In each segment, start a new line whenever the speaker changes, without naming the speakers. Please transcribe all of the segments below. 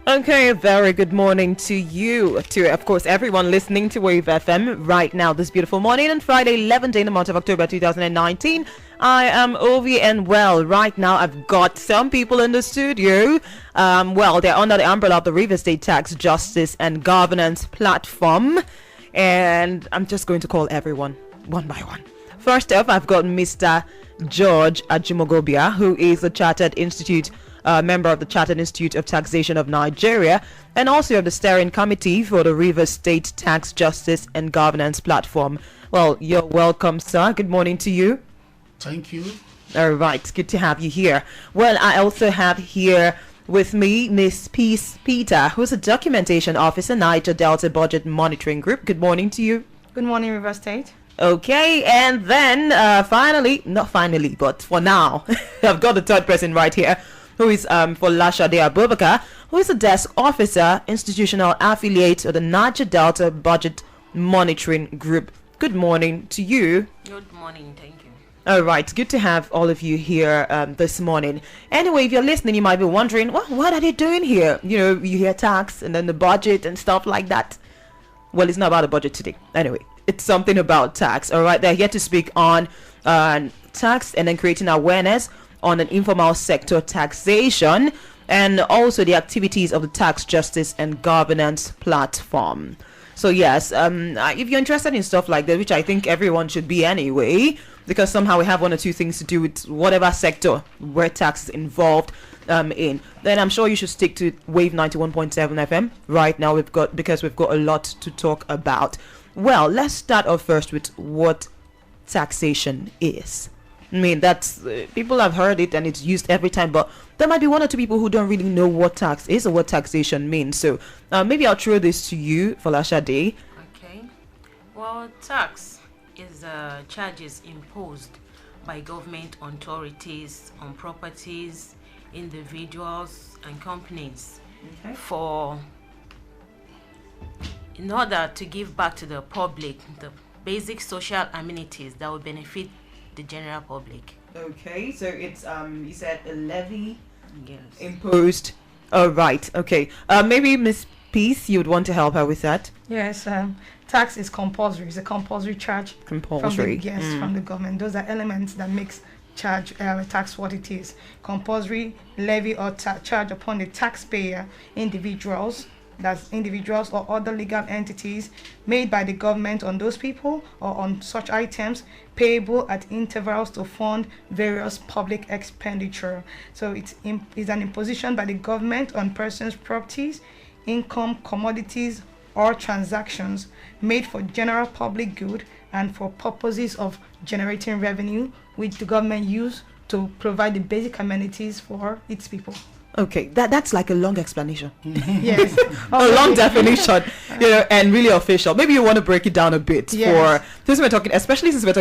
Okay, very good morning to you, to of course everyone listening to Wave FM right now this beautiful morning on Friday, 11th day in the month of October 2019. I am Ovi, and well, right now I've got some people in the studio. Well, they're under the umbrella of the River State Tax Justice and Governance Platform, and I'm just going to call everyone one by one. First up, I've got Mr. George Ajimogobia, who is a Chartered Institute member of the Chartered Institute of Taxation of Nigeria, and also of the steering committee for the Rivers State Tax Justice and Governance Platform. Well, you're welcome, sir. Good morning to you.
Thank you.
All right, good to have you here. Well, I also have here with me Miss Peace Peter, who's a documentation officer, Niger Delta Budget Monitoring Group. Good morning to you.
Good morning, River State.
Okay, and then not finally, but for now, I've got the third person right here, who is for Lashade Abubakar, who is a desk officer, institutional affiliate of the Niger Delta Budget Monitoring Group. Good morning to you.
Good morning, thank you.
All right, good to have all of you here this morning. Anyway, if you're listening, you might be wondering, well, what are they doing here? You know, you hear tax and then the budget and stuff like that. Well, it's not about the budget today. Anyway, it's something about tax. All right, they're here to speak on tax and then creating awareness on an informal sector taxation, and also the activities of the Tax Justice and Governance Platform. So yes, if you're interested in stuff like that, which I think everyone should be anyway, because somehow we have one or two things to do with whatever sector where tax is involved in, then I'm sure you should stick to Wave 91.7 FM right now. Because we've got a lot to talk about. Well, let's start off first with what taxation is. I mean, that's people have heard it and it's used every time, but there might be one or two people who don't really know what tax is or what taxation means. So maybe I'll throw this to you, Falashade.
Okay. Well, tax is charges imposed by government authorities on properties, individuals, and companies in order to give back to the public the basic social amenities that will benefit the general public.
Okay, so it's you said a levy,
Yes.
imposed. Oh, right. Okay. Maybe Miss Peace, you would want to help her with that.
Yes, tax is compulsory. It's a compulsory charge
Compulsory.
from the government. Those are elements that makes charge tax what it is. Compulsory levy or charge upon the taxpayer, individuals or other legal entities made by the government on those people or on such items, payable at intervals to fund various public expenditure. So it's an imposition by the government on persons' properties, income, commodities, or transactions made for general public good and for purposes of generating revenue, which the government use to provide the basic amenities for its people.
Okay, that's like a long explanation.
Yes.
A long definition, and really official. Maybe you want to break it down a bit
Yes.
since we're talking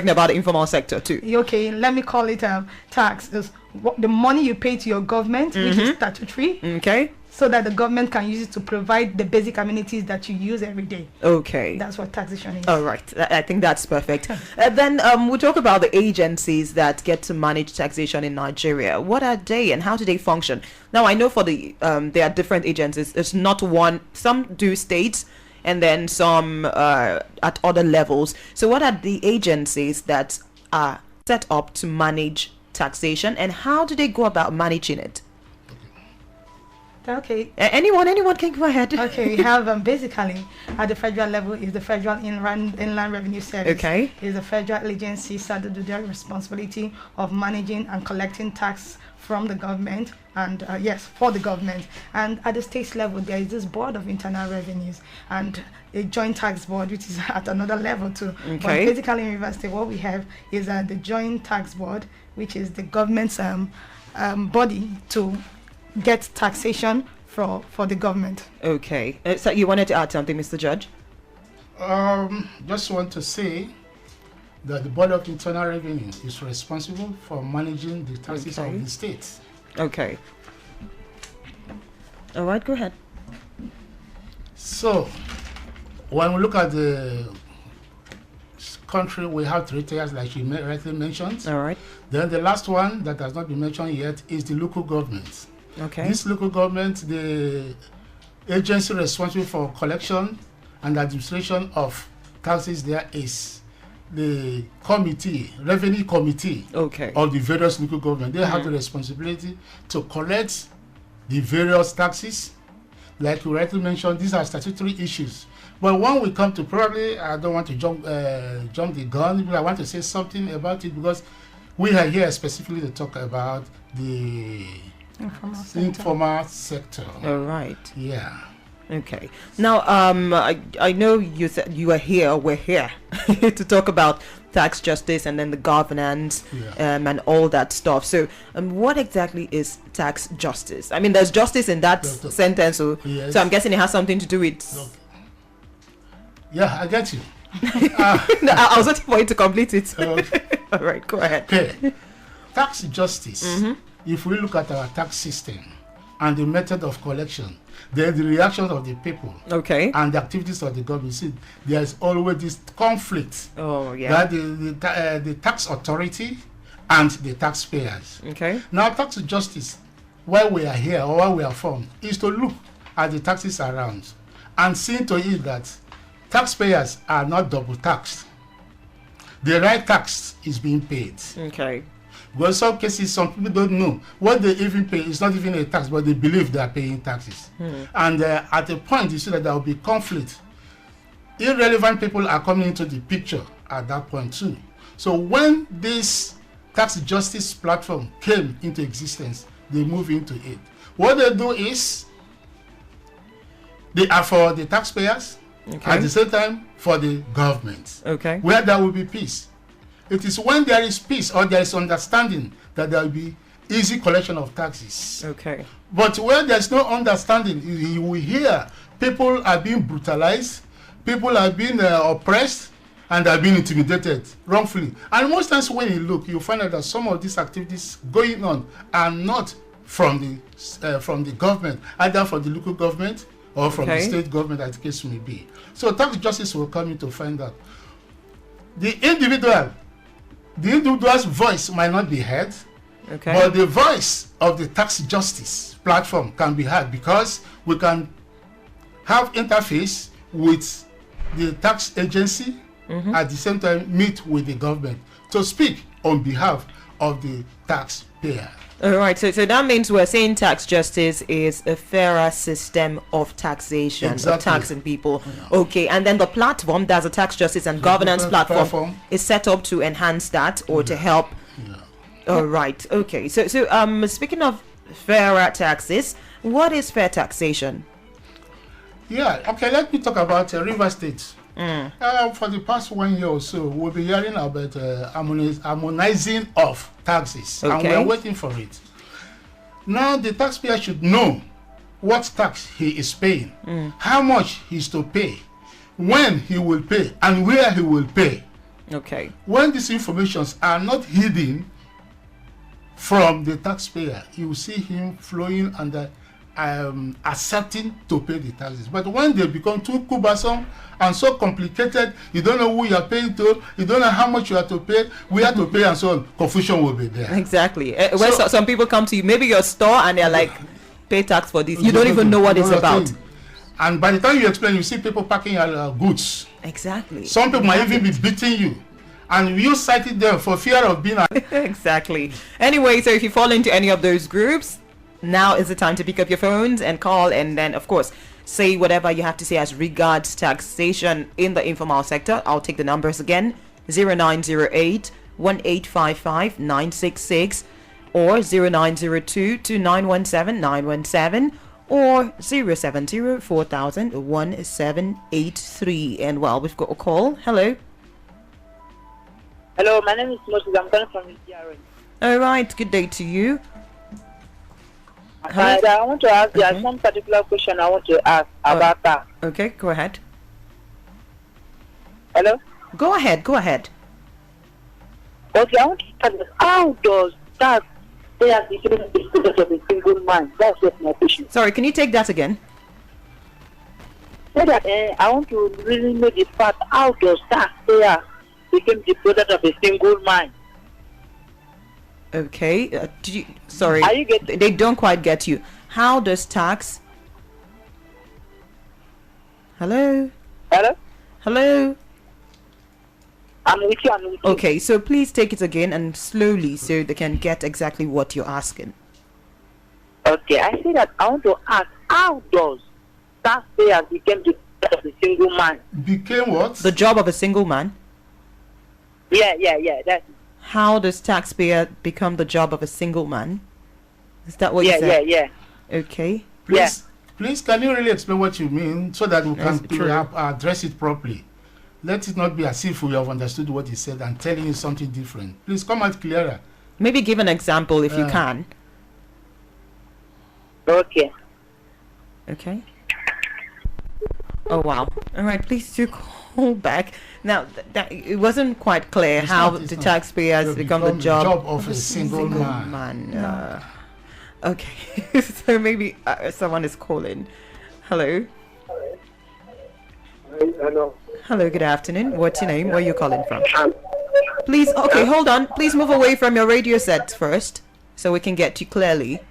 about the informal sector too.
Okay, let me call it tax. Is the money you pay to your government, which is statutory,
Okay.
so that the government can use it to provide the basic amenities that you use every day.
Okay.
That's what taxation is.
All right. I think that's perfect. Then we'll talk about the agencies that get to manage taxation in Nigeria. What are they and how do they function? Now, I know for there are different agencies. It's not one. Some do states and then some at other levels. So what are the agencies that are set up to manage taxation, and how do they go about managing it?
Okay.
Anyone can go ahead.
Okay, we have basically at the federal level is the Federal Inland Revenue Service.
Okay.
Is the federal agency saddled with their responsibility of managing and collecting tax from the government and for the government. And at the state level, there is this Board of Internal Revenues and a joint tax board, which is at another level too.
Okay.
But basically in River State, what we have is the joint tax board, which is the government's body to get taxation for the government.
Okay. So you wanted to add something, Mr. Judge?
Just want to say that the Board of Internal Revenue is responsible for managing the taxes of the states.
Okay. All right, go ahead.
So, when we look at the country, we have 3 tiers, like you rightly mentioned.
All right.
Then the last one that has not been mentioned yet is the local government.
Okay.
This local government, agency responsible for collection and administration of taxes there is the revenue committee of the various local government. They have the responsibility to collect the various taxes. Like you rightly mentioned, these are statutory issues. But when we come to, probably, I don't want to jump the gun, but I want to say something about it because we are here specifically to talk about the informal sector.
All right.
Yeah.
Okay. Now, I know you said you are here. We're here to talk about tax justice and then the governance and all that stuff. So, what exactly is tax justice? I mean, there's justice in that sentence, so I'm guessing it has something to do with.
Yeah, I get you.
No, I was waiting for you to complete it. All right, go ahead.
Okay. Tax justice. If we look at our tax system and the method of collection, then the reactions of the people and the activities of the government, see, there is always this conflict that the tax authority and the taxpayers. Now, tax justice, why we are here or why we are formed, is to look at the taxes around and see to it that taxpayers are not double taxed. The right tax is being paid. But in some cases, some people don't know what they even pay. It's not even a tax, but they believe they are paying taxes. And at a point, you see that there will be conflict. Irrelevant people are coming into the picture at that point too. So when this tax justice platform came into existence, they move into it. What they do is they are for the taxpayers, at the same time for the government, where there will be peace. It is when there is peace or there is understanding that there will be easy collection of taxes. But where there is no understanding, you will hear people are being brutalized, people are being oppressed, and are being intimidated wrongfully. And most times when you look, you find out that some of these activities going on are not from the government, either from the local government or from the state government, as the case may be. So tax justice will come in to find out. The individual's voice might not be heard, but the voice of the tax justice platform can be heard because we can have interface with the tax agency, at the same time meet with the government to speak on behalf of the taxpayer.
All right, so that means we're saying tax justice is a fairer system of taxation, of taxing people. And then the platform, that's a tax justice and governance platform, is set up to enhance that or to help. All right, okay. So speaking of fairer taxes, what is fair taxation?
Let me talk about River State. For the past 1 year or so, we'll be hearing about harmonizing of taxes, and we're waiting for it. Now, the taxpayer should know what tax he is paying, how much he's to pay, when he will pay, and where he will pay. When these informations are not hidden from the taxpayer, you will see him flowing under accepting to pay the taxes. But when they become too cumbersome and so complicated, you don't know who you are paying to, you don't know how much you have to pay, where to pay, and so on, confusion will be there.
When some people come to you, maybe your store, and they're like, pay tax for this. You don't even know what it's about.
And by the time you explain, you see people packing your goods. Some people might even be beating you. And you cited them for fear of being...
Anyway, so if you fall into any of those groups, now is the time to pick up your phones and call, and then, of course, say whatever you have to say as regards taxation in the informal sector. I'll take the numbers again: 0908 1855 966 or 0902 2917 917 or 070 4000 1783. And we've got a call. Hello.
Hello, my name is Moses. I'm calling from ECRN.
All right, good day to you.
I want to ask, there's one particular question I want to ask about that.
Okay, go ahead.
Hello?
Go ahead.
Okay, I want to ask, how does tax payers become the product of a single man? That's just my question.
Sorry, can you take that again?
So that I want to really know the fact, how does tax payers become the product of a single man?
Okay, sorry, they don't quite get you. How does tax Hello?
Hello?
Hello?
I'm with you.
Okay, so please take it again and slowly so they can get exactly what you're asking.
Okay, I say that I want to ask, how does taxpayers become the job of a single man?
Became what?
The job of a single man?
Yeah. That's
How does taxpayer become the job of a single man? Is that what you said?
Yeah.
Okay.
Please, can you really explain what you mean so that we
Yes,
can
true.
address it properly? Let it not be as if we have understood what he said and telling you something different. Please come out clearer.
Maybe give an example if you can.
okay.
Okay. Oh wow. All right, please do call back. Now that it wasn't quite clear
It's
how
not-
the taxpayers become the job
of a single man.
Okay. So maybe someone is calling. Hello.
Hello.
Hello, good afternoon. What's your name? Where are you calling from? Please, okay, hold on. Please move away from your radio set first so we can get you clearly.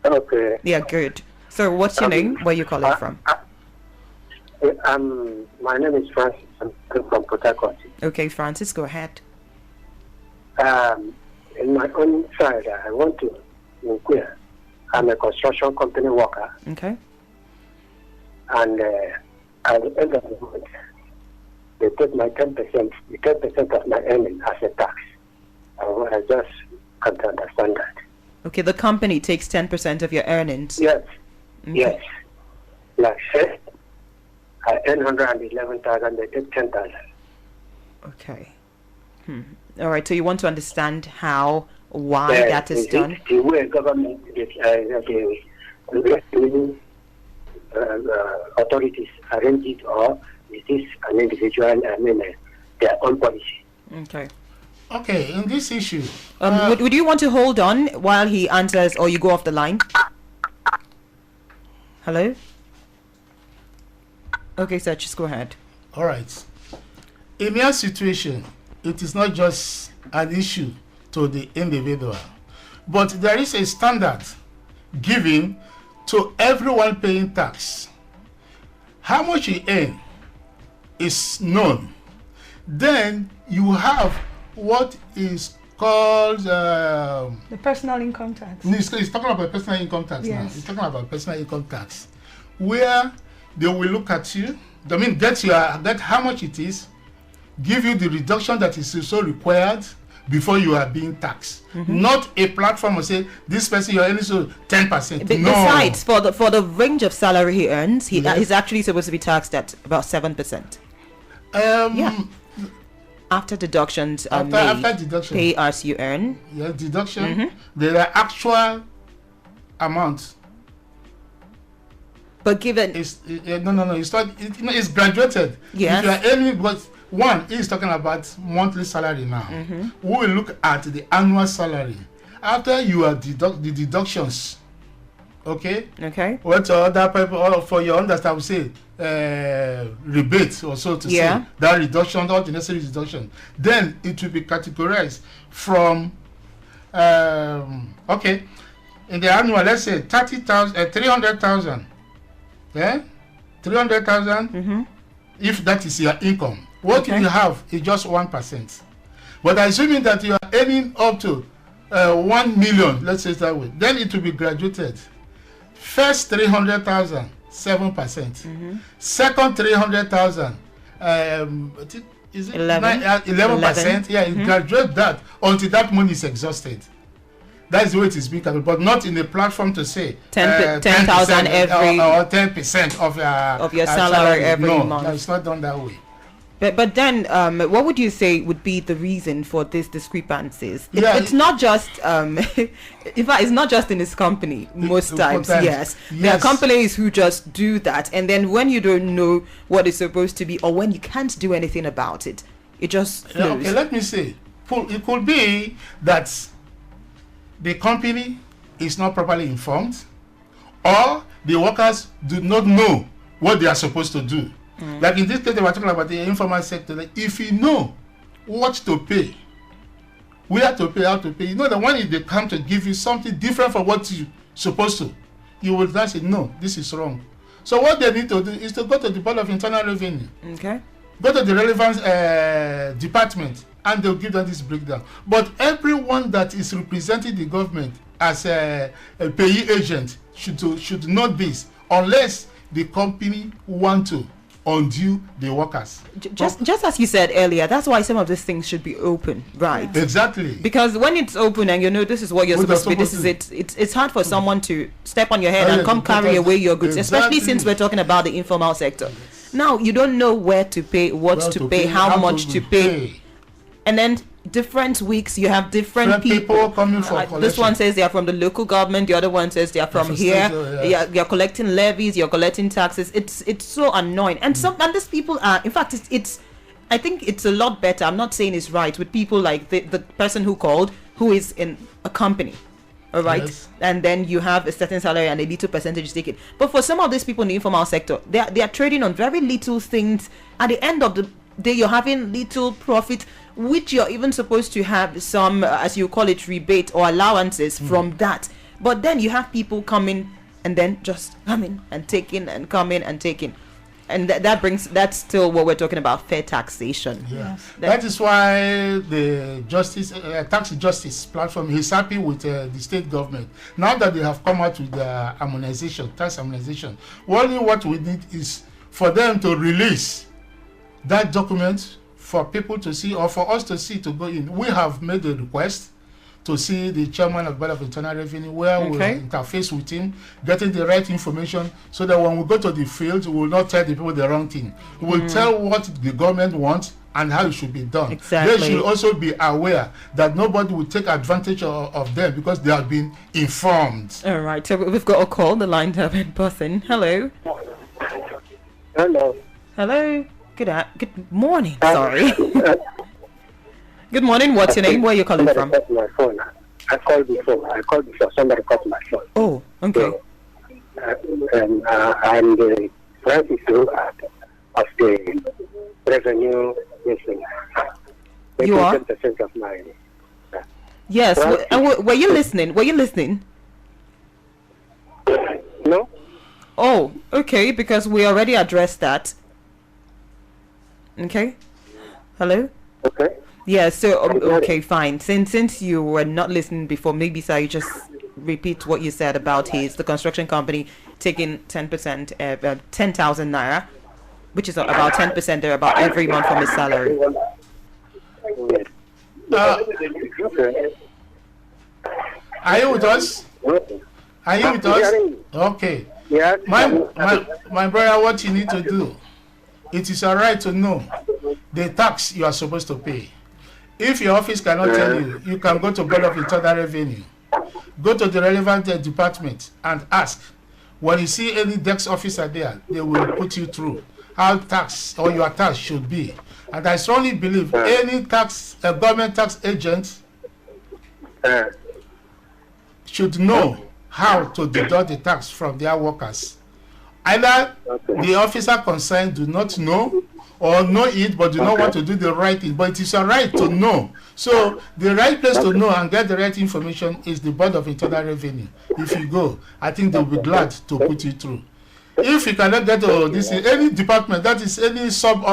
Okay.
Yeah, good. So what's your name? Where are you calling from?
My name is Francis. I'm from Port Harcourt.
Okay, Francis, go ahead.
In my own side, I want to inquire. I'm a construction company worker,
Okay.
and at the end of the month, they take my 10%, the 10% of my earning as a tax. I just can't understand that.
Okay, the company takes 10% of your earnings.
Yes.
Okay.
Yes. Like say, I earn 111,000, they take 10,000.
Okay. All right, so you want to understand why that is done?
The way government, the authorities arrange it, or is this an individual, their own policy?
Okay.
Okay, in this issue.
Would you want to hold on while he answers, or you go off the line? Hello? Okay, sir, just go ahead.
All right. In your situation, it is not just an issue to the individual, but there is a standard given to everyone paying tax. How much you earn is known. Then you have what is called
The personal income tax.
He's talking about personal income tax now.
Yes.
He's talking about personal income tax, where they will look at you. I mean, get how much it is, give you the reduction that is also required before you are being taxed. Not a platform will say this person you're earning so 10%. No.
Besides, for the range of salary he earns,
Yes.
he's actually supposed to be taxed at about 7%.
Yeah.
After deductions are
After deduction.
pay as you earn.
Yeah, deduction. There are actual amounts.
But given
No. It's not. It's graduated.
Yes.
If you are earning, but one is talking about monthly salary now. We will look at the annual salary after you are deduct the deductions. Okay. What other people, or for your understand, we say rebate or so to say that reduction, all the necessary deduction. Then it will be categorized from okay. In the annual, let's say 300,000. Yeah, 300,000. If that is your income, what you have is just 1%. But assuming that you are earning up to 1 million, let's say it that way, then it will be graduated. First 300,000, 7%. Second 300,000, is it 11%? Yeah, you graduate that until that money is exhausted. That's the way it is being calculated, but not in the platform to say
10,000 every
or 10% of your salary
every month.
No, it's not done that way.
But then, what would you say would be the reason for these discrepancies? It's not just, in fact, it's not just in this company. Most times, yes. There are companies who just do that, and then when you don't know what it's supposed to be, or when you can't do anything about it, it just flows.
Okay, let me say, it could be that the company is not properly informed, or the workers do not know what they are supposed to do. Like in this case, they were talking about the informal sector. Like if you know what to pay, where to pay, how to pay, you know that when they come to give you something different from what you're supposed to, you will then say, no, this is wrong. So what they need to do is to go to the Board of Internal Revenue.
Okay.
Go to the relevant department, and they'll give them this breakdown. But everyone that is representing the government as a payee agent should know this, unless the company want to undo the workers.
Just as you said earlier, that's why some of these things should be open, right?
Exactly.
Because when it's open and you know this is what you're supposed to be, this is it. It's hard for someone to step on your head and come carry away your goods, especially since we're talking about the informal sector. Now you don't know where to pay, what to pay, how much to pay, and then different weeks you have different people
coming for collection.
This one says they are from the local government, the other one says they are from here. You're collecting levies, you're collecting taxes. It's so annoying, and and these people are, in fact, it's I think it's a lot better, I'm not saying it's right, with people like the person who called, who is in a company, all right, and then you have a certain salary and a little percentage taken. But for some of these people in the informal sector, they are trading on very little things. At the end of the day, you're having little profit, which you're even supposed to have some, as you call it, rebate or allowances from that. But then you have people coming and then just coming and taking and coming and taking. And that's still what we're talking about, fair taxation.
Yeah. That is why the tax justice platform is happy with the state government. Now that they have come out with the tax harmonization, only what we need is for them to release that document for people to see, or for us to see, to go in. We have made a request to see the chairman of the Board of Internal Revenue, where we'll interface with him, getting the right information, so that when we go to the field, we will not tell the people the wrong thing. We will tell what the government wants and how it should be done.
Exactly.
They should also be aware that nobody will take advantage of them because they have been informed.
All right, so we've got a call, the line in person. Hello.
Hello.
Hello. Good morning. Sorry. Good morning. What's your name? Where are you calling from?
My phone. I called before. Somebody cut my phone.
Oh, okay.
So, I'm the principal of the revenue mission.
You are?
10% of my.
Yes. Were you listening?
No.
Oh, okay. Because we already addressed that. Okay. Hello.
Okay.
Yeah, so okay, fine. Since you were not listening before, maybe sir, you just repeat what you said about the construction company taking 10%, 10,000 naira, which is about 10% there about every month from his salary.
Are you with us? Are you with us? Okay.
Yeah.
My brother, what you need to do, it is all right to know the tax you are supposed to pay. If your office cannot tell you, you can go to Board of Internal Revenue. Go to the relevant department and ask. When you see any desk officer there, they will put you through how tax or your tax should be. And I strongly believe any government tax agent should know how to deduct the tax from their workers. Either the officer concerned do not know, or know it but do not want to do the right thing, but it is a right to know. So the right place to know and get the right information is the Board of Internal Revenue. If you go, I think they'll be glad to put you through. If you cannot get to this, any department, that is any sub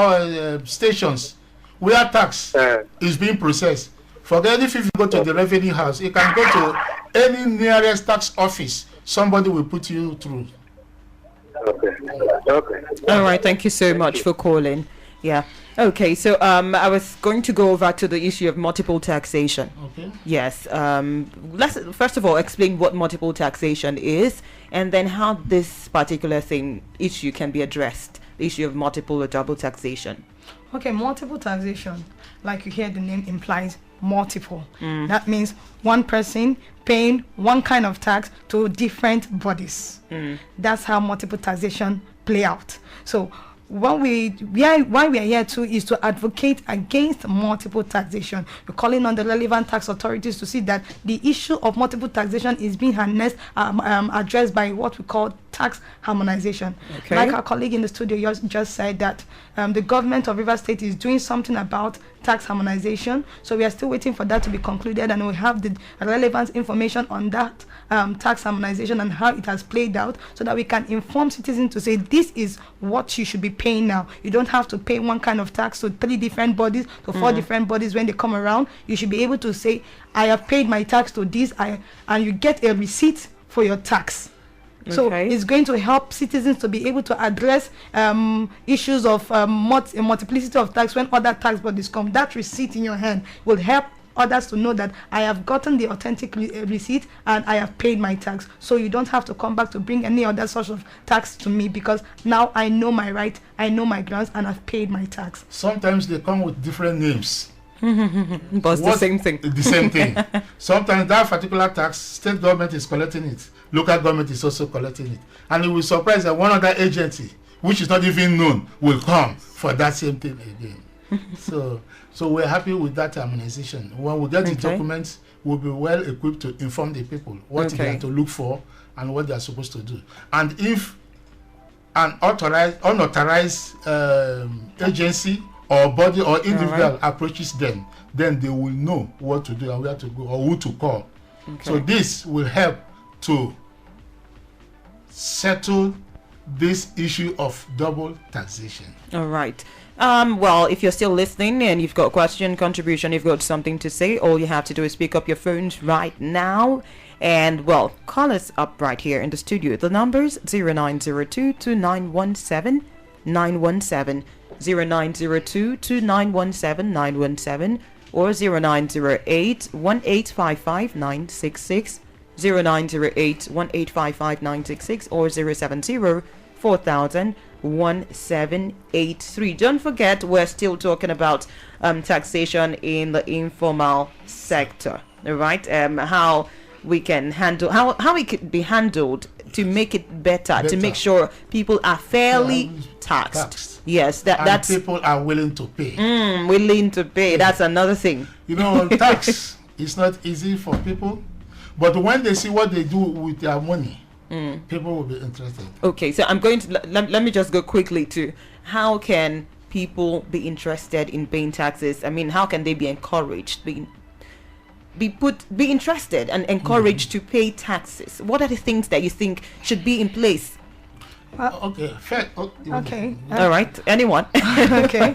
stations where tax is being processed, forget if you go to the revenue house, you can go to any nearest tax office, somebody will put you through.
Okay.
All right, thank you so much for calling. Yeah. Okay, so I was going to go over to the issue of multiple taxation.
Okay.
Yes. Let's first of all explain what multiple taxation is, and then how this particular issue can be addressed. The issue of multiple or double taxation.
Okay, multiple taxation, like you hear the name implies multiple. That means one person paying one kind of tax to different bodies. That's how multiple taxation play out. So why we are here too is to advocate against multiple taxation. We're calling on the relevant tax authorities to see that the issue of multiple taxation is being harnessed, addressed by what we call tax harmonization.
Okay.
Like our colleague in the studio just said that the government of Rivers State is doing something about tax harmonization. So we are still waiting for that to be concluded, and we have the relevant information on that tax harmonization and how it has played out, so that we can inform citizens to say this is what you should be paying now. You don't have to pay one kind of tax to 3 different bodies, to 4 different bodies when they come around. You should be able to say, I have paid my tax to this, and you get a receipt for your tax. So it's going to help citizens to be able to address issues of multiplicity of tax when other tax bodies come. That receipt in your hand will help others to know that I have gotten the authentic receipt and I have paid my tax. So you don't have to come back to bring any other sort of tax to me, because now I know my right, I know my grounds, and I've paid my tax.
Sometimes they come with different names.
But it's the same thing.
The same thing. Sometimes that particular tax, state government is collecting it, local government is also collecting it, and it will surprise that one other agency, which is not even known, will come for that same thing again. So we're happy with that harmonization. When we get the documents, we'll be well equipped to inform the people what they are to look for and what they are supposed to do. And if an unauthorized agency or body or individual approaches them, then they will know what to do and where to go or who to call. So this will help to settle this issue of double taxation.
All right. Well, if you're still listening and you've got a question, contribution, you've got something to say, all you have to do is pick up your phones right now and, well, call us up right here in the studio. The number's 0902-2917-917, 0902-2917-917, or 0908-1855-966, 0908-1855-966, or 070-4000-1783. Don't forget, we're still talking about taxation in the informal sector, all right? How we can handle, how it could be handled to make it better, to make sure people are fairly taxed. Yes, that's
people are willing to pay.
Willing to pay. That's another thing.
You know, tax is not easy for people, but when they see what they do with their money, people will be interested.
Okay, so I'm going to let me just go quickly to how can people be interested in paying taxes? I mean, how can they be encouraged, be interested and encouraged to pay taxes? What are the things that you think should be in place?
Okay, fair.
Okay.
All right. Anyone?
Okay.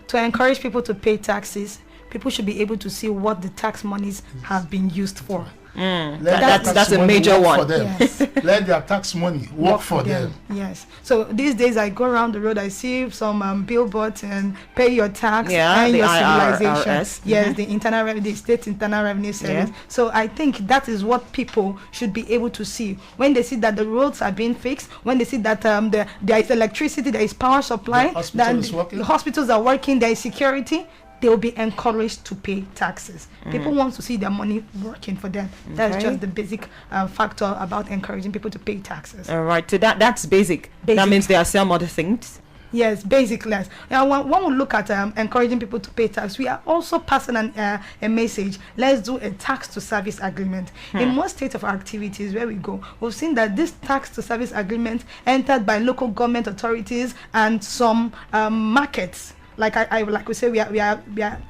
To encourage people to pay taxes, people should be able to see what the tax monies have been used for.
That's a major one.
Yes.
Let their tax money work for them.
Yes. So these days I go around the road, I see some billboards and pay your tax and your civilization. Yes, the internal revenue, the state internal revenue service. Yeah. So I think that is what people should be able to see when they see that the roads are being fixed, when they see that there is electricity, there is power supply, the hospitals are working, there is security. They will be encouraged to pay taxes. People want to see their money working for them. That's just the basic factor about encouraging people to pay taxes.
All right, so that's basic. That means there are some other things.
Yes, basic less. Now, when we look at encouraging people to pay tax, we are also passing a message. Let's do a tax to service agreement. In most states of activities where we go, we've seen that this tax to service agreement entered by local government authorities and some markets. Like we say, we are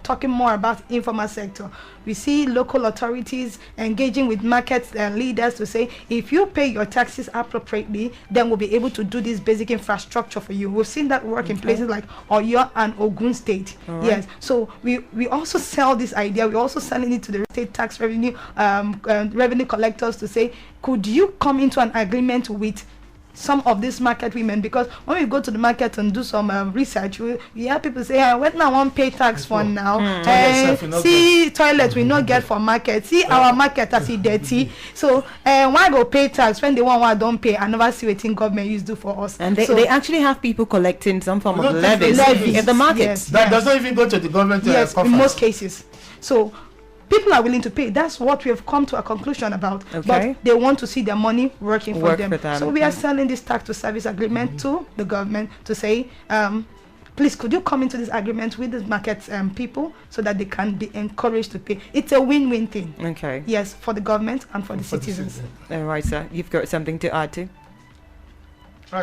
talking more about informal sector. We see local authorities engaging with market leaders to say, if you pay your taxes appropriately, then we'll be able to do this basic infrastructure for you. We've seen that work in places like Oyo and Ogun State. Right. Yes. So we also sell this idea. We're also selling it to the state tax revenue collectors to say, could you come into an agreement with some of these market women? Because when we go to the market and do some research, we hear people say, what now one pay tax for now? See toilet we not get for market. See our market as it dirty. So why go pay tax when the one don't pay and never see what government used to do for us?
And they actually have people collecting some form of levies in the market.
Yes,
that does not even go to the government.
Yes, in most cases. So people are willing to pay. That's what we have come to a conclusion about. Okay. But they want to see their money working for them. So we are selling this tax to service agreement to the government to say, please, could you come into this agreement with the market people so that they can be encouraged to pay? It's a win-win thing.
Okay.
Yes, for the government and for the citizens.
All right, sir. You've got something to add to?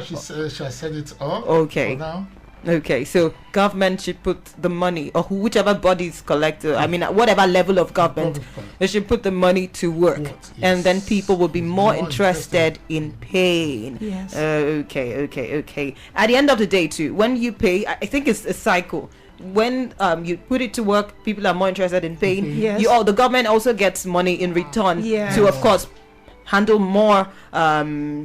She said it all.
Okay.
For now.
Okay, so government should put the money, or whichever bodies collect, I mean, at whatever level of government, they should put the money to work,
Yes.
and then people will be more interested in paying.
Yes.
Okay. At the end of the day, too, when you pay, I think it's a cycle. When you put it to work, people are more interested in paying.
Yes.
The government also gets money in return to, of course, handle more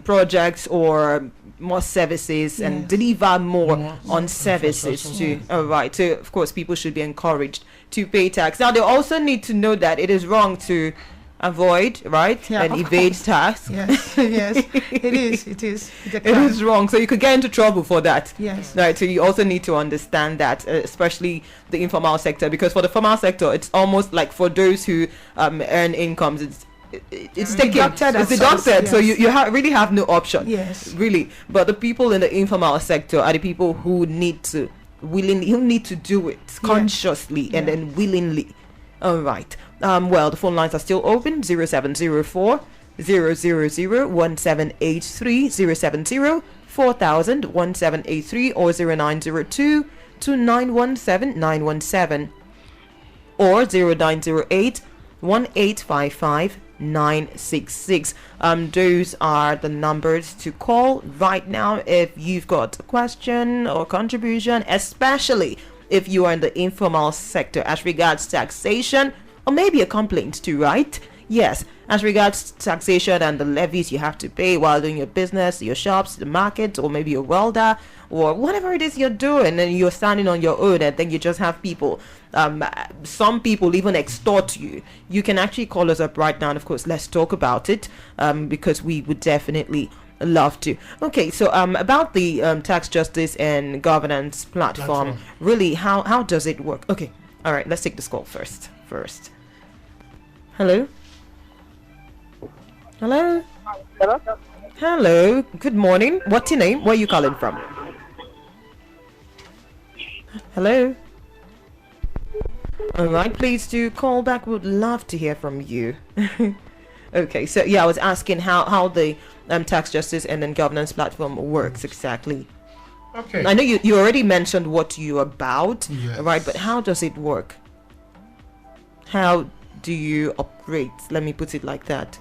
projects or more services and deliver more on services too. All right. So of course people should be encouraged to pay tax. Now they also need to know that it is wrong to avoid, and evade tax.
Yes. It is.
It is wrong. So you could get into trouble for that.
Yes.
Right. So you also need to understand that, especially the informal sector, because for the formal sector, it's almost like for those who earn incomes, it's deducted.
Yes.
So you really have no option.
Yes.
Really. But the people in the informal sector are the people who need to do it consciously and then willingly. All right. Well, the phone lines are still open. 0704 000 1783, 070 4000 1783, or 0902 2917 917, or 0908 1855 966. Those are the numbers to call right now if you've got a question or contribution, especially if you are in the informal sector as regards taxation, or maybe a complaint too, right? Yes, as regards taxation and the levies you have to pay while doing your business, your shops, the market, or maybe a welder, or whatever it is you're doing, and you're standing on your own, and then you just have people, some people even extort you. You can actually call us up right now, and of course let's talk about it, because we would definitely love to. Okay, so about the tax justice and governance platform, really, how does it work? Okay, all right, let's take this call first. Hello. Good morning. What's your name? Where are you calling from? Hello. All right, please do call back. We'd love to hear from you. Okay, so I was asking how the tax justice and then governance platform works exactly.
Okay.
I know you already mentioned what you're about,
yes.
Right? But how does it work? How do you operate? Let me put it like that.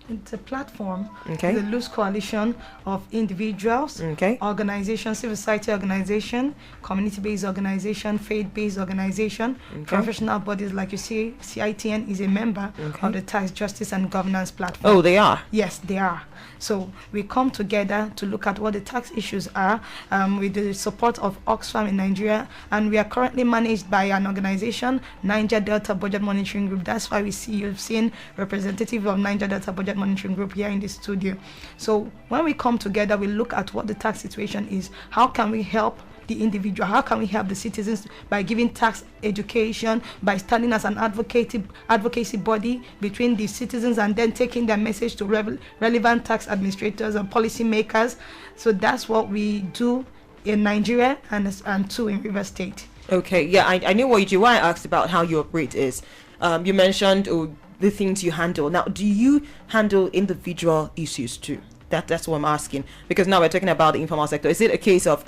It's a platform.
Okay.
It's a loose coalition of individuals, organizations, civil society organization, community-based organization, faith-based organization, professional bodies. Like you see, CITN is a member of the Tax Justice and Governance Platform.
Oh, they are?
Yes, they are. So we come together to look at what the tax issues are with the support of Oxfam in Nigeria, and we are currently managed by an organization, Niger Delta Budget Monitoring Group. That's why you've seen representative of Niger Delta Budget Monitoring Group here in the studio. So when we come together, we look at what the tax situation is. How can we help the individual? How can we help the citizens by giving tax education, by standing as an advocacy body between the citizens, and then taking their message to relevant tax administrators and policy makers? So that's what we do in Nigeria and too in River State.
Okay, I knew what you do. Why I asked about how you operate is you mentioned the things you handle. Now, do you handle individual issues too? That's what I'm asking, because now we're talking about the informal sector. Is it a case of,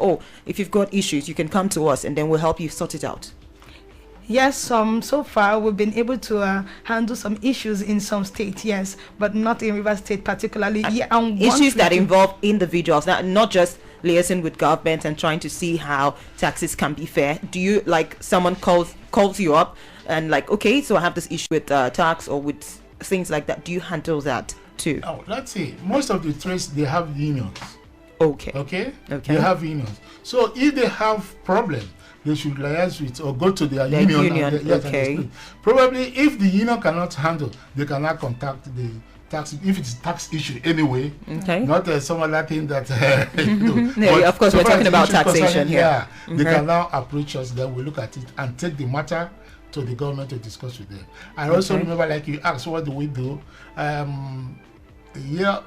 if you've got issues, you can come to us and then we'll help you sort it out?
Yes, so far we've been able to handle some issues in some states, yes, but not in River State particularly.
Issues that involve individuals, not just liaising with government and trying to see how taxes can be fair. Do you, like, someone calls you up and like, okay, so I have this issue with tax or with things like that. Do you handle that too?
Oh, let's see. Most of the trades, they have unions. Okay. They have unions. So if they have problem, they should liaise with or go to their union. Probably if the union cannot handle, they cannot contact the tax, if it's tax issue anyway. Not some other thing that
of course, we're talking about taxation here.
They can now approach us, then we look at it and take the matter to the government to discuss with them. I also remember, like you asked, what do we do? A year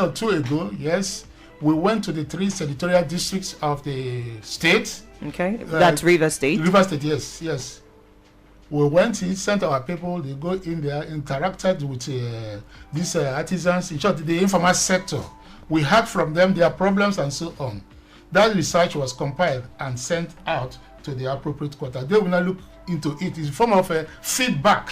or two ago, yes, we went to the 3 senatorial districts of the state.
That's River State.
River State, yes. We went in, sent our people, they go in there, interacted with these artisans, in short, the informal sector, We heard from them their problems and so on. That research was compiled and sent out to the appropriate quarter. They will now look into it. It's a form of feedback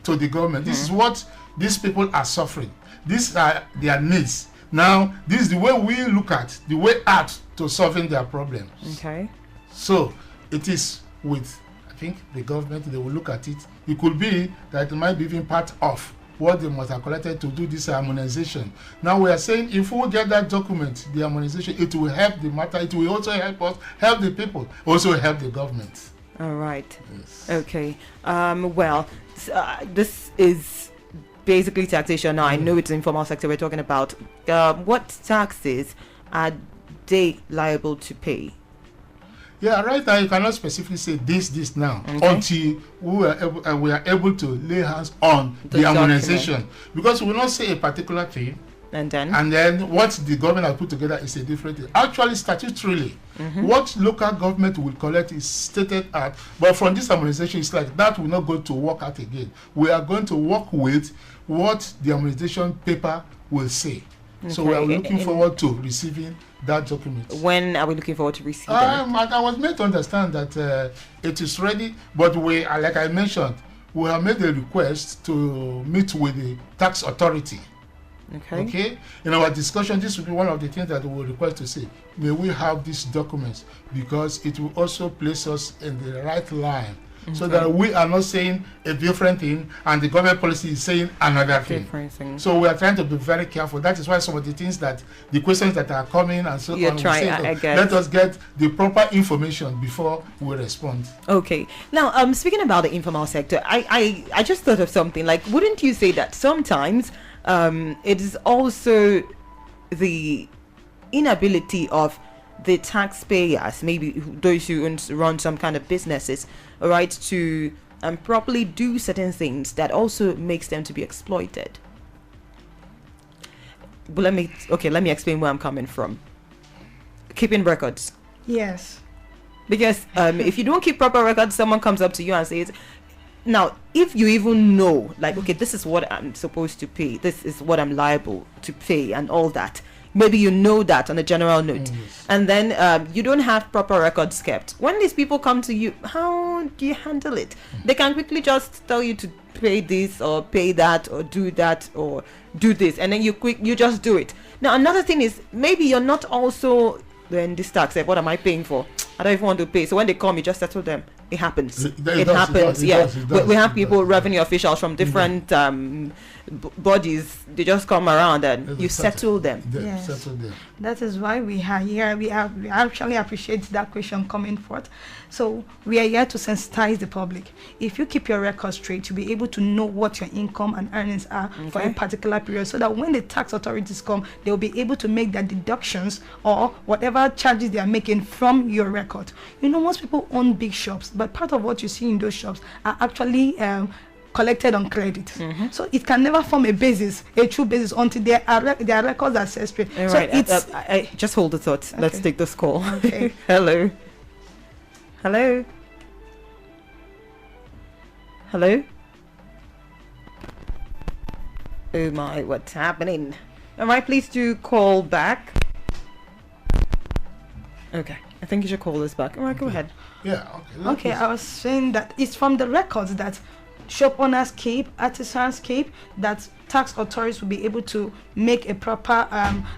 to the government. This is what these people are suffering. These are their needs. Now, this is the way we look at, the way out to solving their problems.
Okay.
So, it is with, I think, the government, they will look at it. It could be that it might be even part of what they must have collected to do this harmonization. Now we are saying if we get that document, the harmonization, it will help the matter. It will also help us, help the people, also help the government.
All right.
Yes.
Okay. Well, this is basically taxation. Now I know it's informal sector we're talking about. What taxes are they liable to pay?
Yeah, right now you cannot specifically say this now until we are able to lay hands on the harmonization, because we will not say a particular thing and then what the government has put together is a different thing. Actually, statutorily, what local government will collect is stated at, but from this harmonization, it's like that will not go to work out again. We are going to work with what the harmonization paper will say. Okay. So we are looking forward to receiving that document.
When are we looking forward to receiving it?
I was made to understand that it is ready, but we, like I mentioned, we have made a request to meet with the tax authority. Okay. In our discussion, this will be one of the things that we will request to say, may we have these documents, because it will also place us in the right line. So that we are not saying a different thing and the government policy is saying another thing. So we are trying to be very careful. That is why some of the things that the questions that are coming and so on, let us get the proper information before we respond. Okay.
Now, speaking about the informal sector, I just thought of something. Like, wouldn't you say that sometimes it is also the inability of the taxpayers, maybe those who run some kind of businesses, right, to properly do certain things that also makes them to be exploited? But let me explain where I'm coming from. Keeping records.
Yes.
Because if you don't keep proper records, someone comes up to you and says, now, if you even know, like, okay, this is what I'm supposed to pay, this is what I'm liable to pay and all that, maybe you know that on a general note, and then you don't have proper records kept. When these people come to you, how do you handle it? They can quickly just tell you to pay this or pay that or do that or do this, and then you just do it. Now, another thing is, maybe you're not also then this tax. What am I paying for? I don't even want to pay. So when they come, you just settle them. It happens. It happens. We have people, revenue officials from different bodies. They just come around and you settle them.
Yes. That is why we are here. We actually appreciate that question coming forth. So we are here to sensitize the public. If you keep your records straight, you'll be able to know what your income and earnings are for a particular period, so that when the tax authorities come, they'll be able to make their deductions or whatever charges they are making from your record. You know, most people own big shops, but part of what you see in those shops are actually collected on credit. So it can never form a true basis until their records are set straight. So it's
just hold the thought. Okay. Let's take this call. Okay. Hello. Oh my, what's happening? All right, please do call back. Okay, I think you should call us back. All right, go ahead.
Yeah.
Okay, I was saying that it's from the records that shop owners keep, artisans keep, that tax authorities will be able to make a proper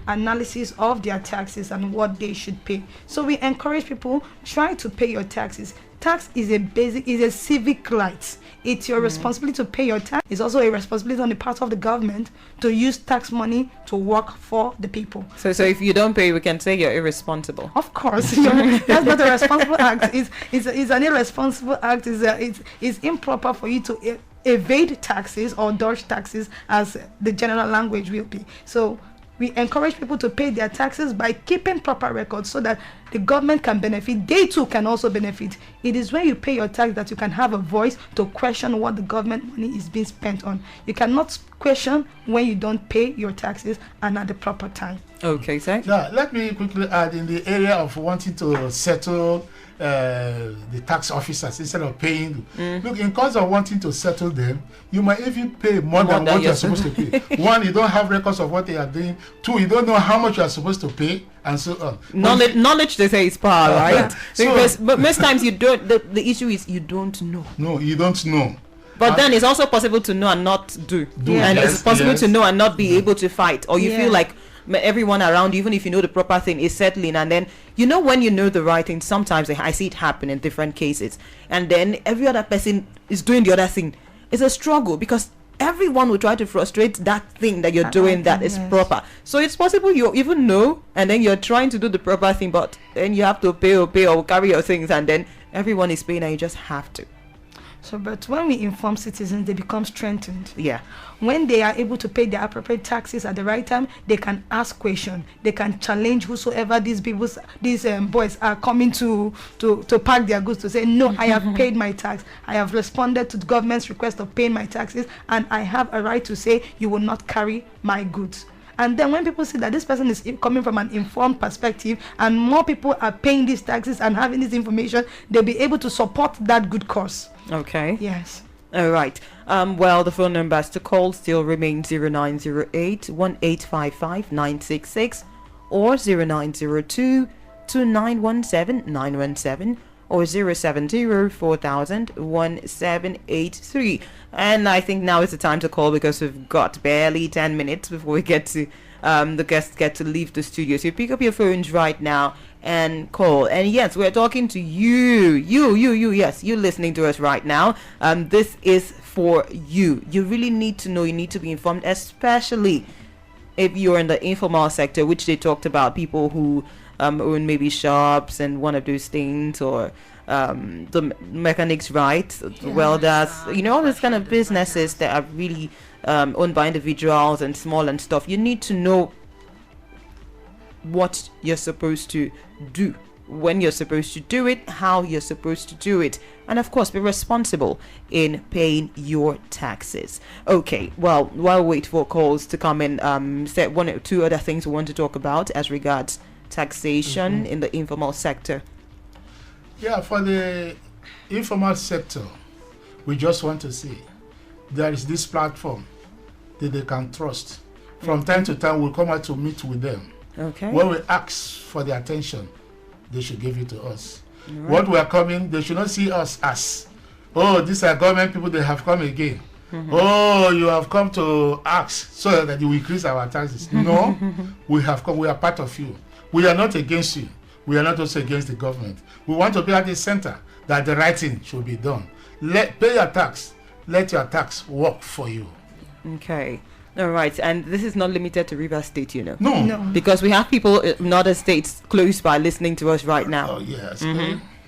analysis of their taxes and what they should pay. So we encourage people, try to pay your taxes. Tax is a civic right. It's your responsibility to pay your tax. It's also a responsibility on the part of the government to use tax money to work for the people. So
if you don't pay, we can say you're irresponsible.
Of course. That's not a responsible act. It's an irresponsible act. It's improper for you to evade taxes or dodge taxes, as the general language will be. So we encourage people to pay their taxes by keeping proper records, so that the government can benefit. They too can also benefit. It is when you pay your tax that you can have a voice to question what the government money is being spent on. You cannot question when you don't pay your taxes and at the proper time.
Okay, sir.
Yeah, let me quickly add, in the area of wanting to settle the tax officers instead of paying. Look, in cause of wanting to settle them, you might even pay more than what you're supposed to pay. One, you don't have records of what they are doing. Two, you don't know how much you are supposed to pay, and so on.
Knowledge, they say, is power, right? But most times you don't. The issue is you don't know.
No, you don't know.
But then it's also possible to know and not do. And it's possible to know and not be able to fight, or you feel like everyone around, even if you know the proper thing, is settling, and then when you know the right thing, sometimes I see it happen in different cases, and then every other person is doing the other thing. It's a struggle because everyone will try to frustrate that thing that you're doing that is proper. So it's possible you even know, and then you're trying to do the proper thing, but then you have to pay or carry your things, and then everyone is paying and you just have to.
So, but when we inform citizens, they become strengthened.
Yeah.
When they are able to pay their appropriate taxes at the right time, they can ask questions. They can challenge whosoever these boys are coming to pack their goods, to say, no, I have paid my tax. I have responded to the government's request of paying my taxes, and I have a right to say you will not carry my goods. And then when people see that this person is coming from an informed perspective, and more people are paying these taxes and having this information, they'll be able to support that good cause. Okay. Yes.
All right. Well, the phone numbers to call still remain 0908 1855 966 or 0902 2917 917 or 070 4000 1783. And I think now is the time to call because we've got barely 10 minutes before we get to the guests get to leave the studio. So you pick up your phones right now and call. And yes, we're talking to you. Yes, you listening to us right now. This is for you. You really need to know. You need to be informed, especially if you're in the informal sector, which they talked about, people who own maybe shops and one of those things, or the mechanics, right? The welders, all those kind of businesses that are really owned by individuals and small and stuff. You need to know what you're supposed to do, when you're supposed to do it, how you're supposed to do it, and of course be responsible in paying your taxes. Okay, well, while we wait for calls to come in, say one or two other things we want to talk about as regards taxation in the informal sector.
Yeah, for the informal sector, we just want to say there is this platform that they can trust. From time to time, we'll come out to meet with them. Okay. When we ask for their attention, they should give it to us. Right. What we are coming, they should not see us as, oh, these are government people, they have come again. Oh, you have come to ask so that you will increase our taxes. No, we have come, we are part of you. We are not against you. We are not also against the government. We want to be at the center that the right thing should be done. Pay your tax. Let your tax work for you.
Okay. All right. And this is not limited to Rivers State,
No.
Because we have people in other states close by listening to us right now.
Oh, yes.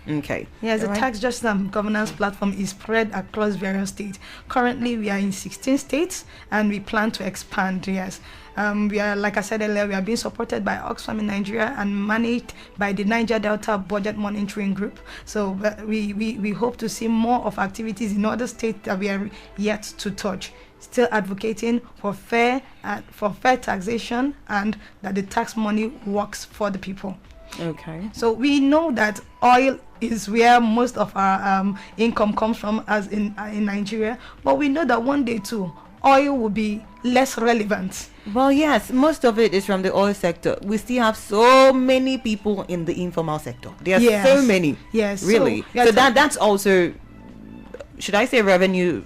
Okay.
Yes, the tax justice and governance platform is spread across various states. Currently, we are in 16 states, and we plan to expand. Yes. We are, like I said earlier, we are being supported by Oxfam in Nigeria and managed by the Niger Delta Budget Monitoring Group. So we hope to see more of activities in other states that we are yet to touch. Still advocating for fair taxation and that the tax money works for the people.
Okay.
So we know that oil is where most of our income comes from, as in Nigeria, but we know that one day too, oil will be less relevant.
Well, yes, most of it is from the oil sector. We still have so many people in the informal sector. There are so many. Yes. Really. So that's also, should I say, revenue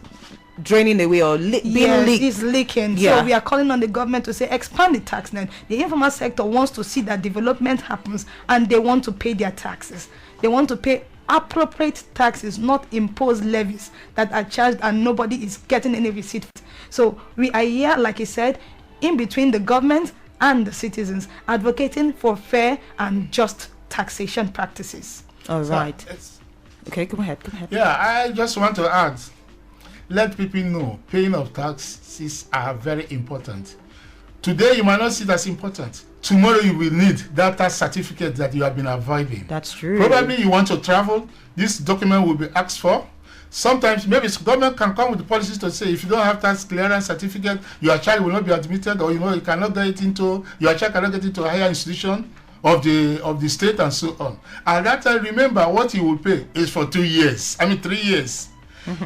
draining away or being leaked?
It's leaking. Yeah. So we are calling on the government to say expand the tax net. The informal sector wants to see that development happens, and they want to pay their taxes. They want to pay appropriate taxes, not impose levies that are charged and nobody is getting any receipt. So we are here, like I said, in between the government and the citizens, advocating for fair and just taxation practices.
All right. Okay, go ahead.
Yeah, I just want to add, let people know paying of taxes are very important. Today you might not see it as important. Tomorrow you will need that tax certificate that you have been avoiding.
That's true.
Probably you want to travel, this document will be asked for. Sometimes maybe the government can come with the policies to say if you don't have tax clearance certificate, your child will not be admitted, or you cannot get into, your child cannot get into a higher institution, of the state and so on. At that time, remember what you will pay is for 2 years. 3 years.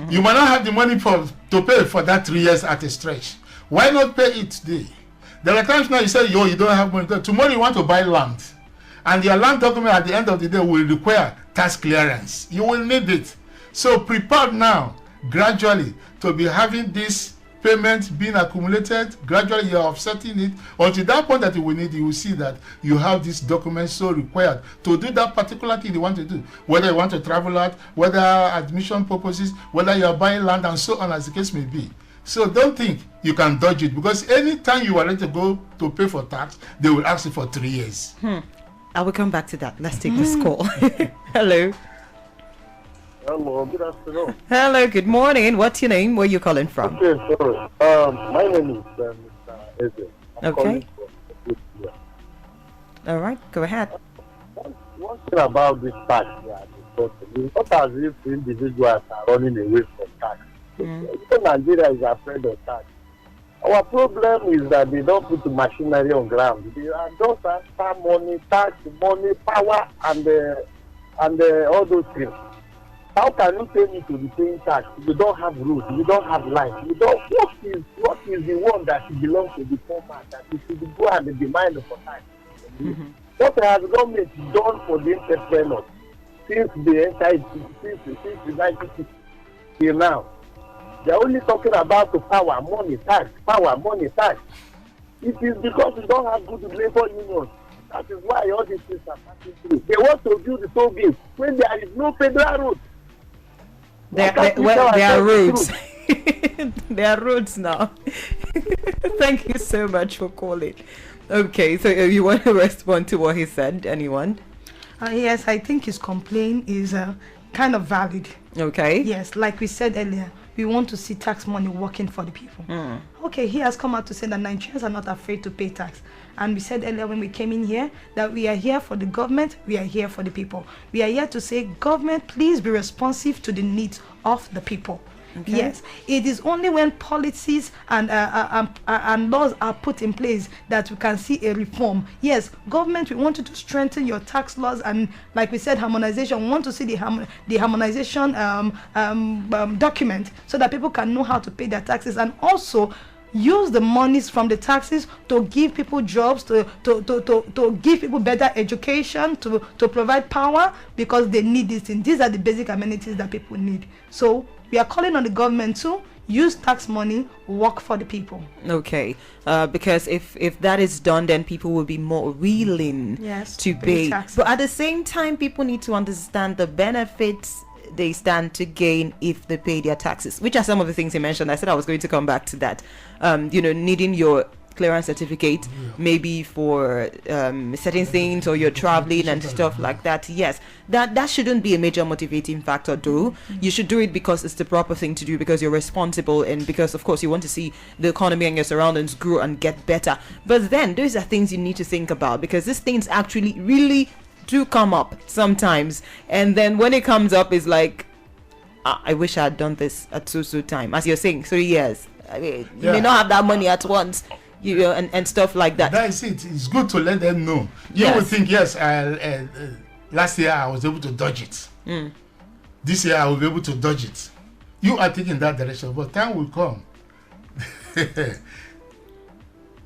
You might not have the money to pay for that 3 years at a stretch. Why not pay it today? There are times now you say, you don't have money. Tomorrow you want to buy land. And your land document at the end of the day will require tax clearance. You will need it. So prepare now, gradually, to be having this payment being accumulated. Gradually you are offsetting it. Until that point that you will need, you will see that you have this document so required to do that particular thing you want to do. Whether you want to travel out, whether admission purposes, whether you are buying land and so on as the case may be. So don't think you can dodge it, because anytime you are ready to go to pay for tax, they will ask you for 3 years.
I will come back to that. Let's take this call. Hello.
Hello, good afternoon.
Hello, good morning. What's your name? Where are you calling from?
Okay, sorry. My name is Mr. Eze.
Okay. All right, go ahead.
One thing about this tax, it's not as if individuals are running away from tax. Even Nigeria is afraid of tax. Our problem is that they don't put the machinery on ground. They are just after money, tax, money, power, and all those things. How can you pay me to be paying tax? You don't have roots, you don't have life. You don't. What is the one that belongs to the poor man that you should go and demand for tax? What has the government done for the entrepreneurs since they entered since the 1960s till now? They are only talking about the power, money, tax, power, money, tax. It is because we don't have good labor unions. That is why all these things are passing through. They want to build the toll gate when there is no federal road.
There are roads. There are roads now. Thank you so much for calling. Okay, so you want to respond to what he said? Anyone?
Yes, I think his complaint is kind of valid.
Okay.
Yes, like we said earlier, we want to see tax money working for the people. Okay, he has come out to say that Nigerians are not afraid to pay tax. And we said earlier when we came in here that we are here for the government, we are here for the people. We are here to say, government, please be responsive to the needs of the people. Okay. Yes, it is only when policies and laws are put in place that we can see a reform. Yes, government, we wanted to strengthen your tax laws, and like we said, harmonization. We want to see the harmonization document so that people can know how to pay their taxes, and also use the monies from the taxes to give people jobs, to give people better education, to provide power, because they need these things. These are the basic amenities that people need. So we are calling on the government to use tax money, work for the people. Okay,
because if that is done, then people will be more willing to pay. But at the same time, people need to understand the benefits they stand to gain if they pay their taxes, which are some of the things you mentioned. I said I was going to come back to that. Needing your clearance certificate, maybe for certain things, or you're traveling and stuff like that. Yes, that shouldn't be a major motivating factor, though. You should do it because it's the proper thing to do, because you're responsible, and because of course you want to see the economy and your surroundings grow and get better. But then those are things you need to think about, because these things actually really do come up sometimes, and then when it comes up, it's like, I wish I had done this at so time, as you're saying, 3 years. I mean, you may not have that money at once, and stuff like that.
That is it. It's good to let them know. You will think, yes, last year I was able to dodge it. This year I will be able to dodge it. You are taking that direction, but time will come.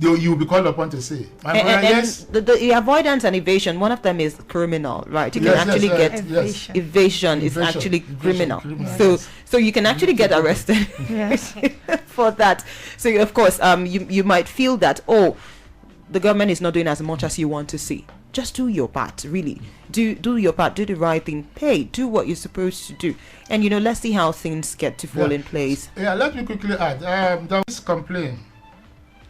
You will be called upon to say, my brother, yes.
The avoidance and evasion, one of them is criminal, right? You can actually get evasion is actually criminal. So you can actually get arrested for that. So of course, you might feel that, the government is not doing as much as you want to see. Just do your part, really. Do your part, do the right thing, pay, do what you're supposed to do. And let's see how things get to fall in place.
Yeah, let me quickly add, there was complaint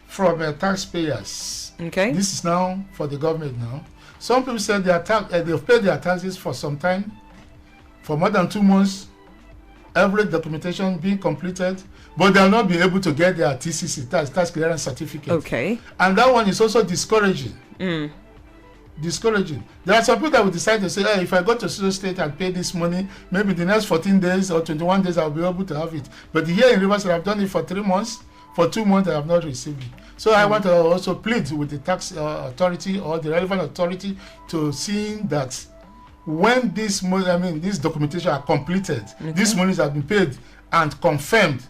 from taxpayers.
Okay.
This is now for the government now. Some people said they've paid their taxes for some time, for more than 2 months, every documentation being completed, but they'll not be able to get their TCC, tax clearance certificate.
Okay.
And that one is also discouraging. Discouraging. There are some people that will decide to say, hey, if I go to Sulu State and pay this money, maybe the next 14 days or 21 days I'll be able to have it. But here in Rivers, I've done it for 3 months, For 2 months, I have not received it. So I want to also plead with the tax authority or the relevant authority to see that when this documentation are completed, these monies have been paid and confirmed.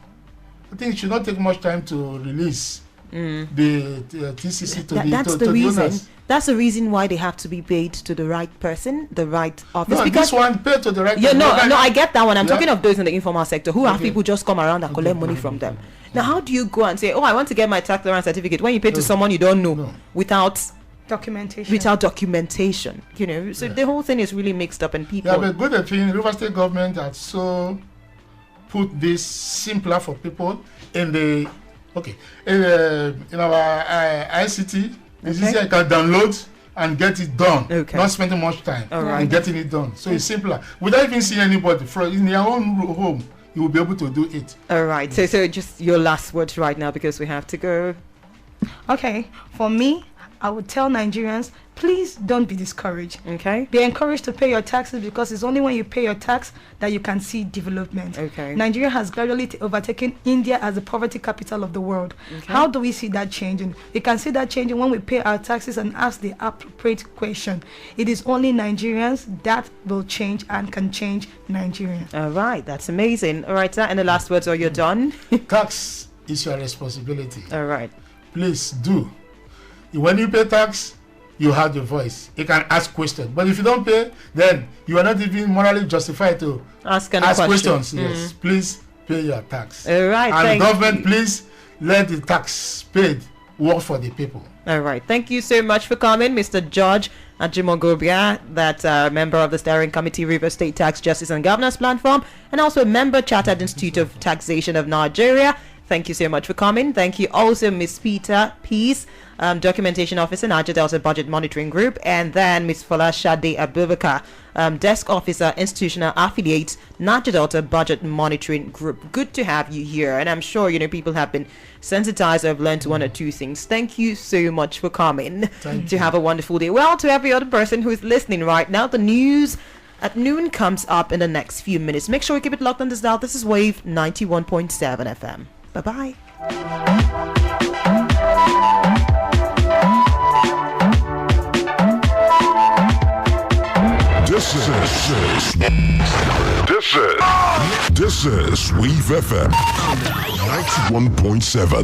I think it should not take much time to release the TCC to the owners.
That's the reason why they have to be paid to the right person, the right office.
No,
because
this one paid to the right
person.
No,
I get that one. I'm talking of those in the informal sector who have people just come around and collect money from them. Now, how do you go and say, oh, I want to get my tax clearance certificate when you pay to someone you don't know without documentation? You know, so the whole thing is really mixed up, and people.
Yeah, but good thing, River State government has so put this simpler for people in our ICT. It's easier, you can download and get it done. Not spending much time and getting it done. So it's simpler. Without even seeing anybody in your own home, you will be able to do it.
All right. So just your last words right now, because we have to go.
Okay. For me, I would tell Nigerians, please don't be discouraged.
Okay.
Be encouraged to pay your taxes, because it's only when you pay your tax that you can see development.
Okay.
Nigeria has gradually overtaken India as the poverty capital of the world. Okay. How do we see that changing? We can see that changing when we pay our taxes and ask the appropriate question. It is only Nigerians that will change and can change Nigeria.
All right. That's amazing. All right, sir. And the last words, or you're done?
Tax is your responsibility.
All right.
Please do. When you pay tax, you have the voice. You can ask questions. But if you don't pay, then you are not even morally justified to
ask
questions. Yes, please pay your tax.
All right.
And government, please let the tax paid work for the people.
All right. Thank you so much for coming, Mr. George Ajimogobia, that's a member of the Steering Committee, River State Tax Justice and Governance Platform, and also a member, Chartered Institute of Taxation of Nigeria. Thank you so much for coming. Thank you also, Ms. Peter Peace, Documentation Officer, Niger Delta Budget Monitoring Group, and then Ms. Folashade Abubakar, Desk Officer, Institutional Affiliate, Niger Delta Budget Monitoring Group. Good to have you here, and I'm sure people have been sensitized or have learned one or two things. Thank you so much for coming. Have a wonderful day. Well, to every other person who is listening right now, the news at noon comes up in the next few minutes. Make sure you keep it locked on this dial. This is Wave 91.7 FM. Bye-bye.
This is Wave FM 91.7.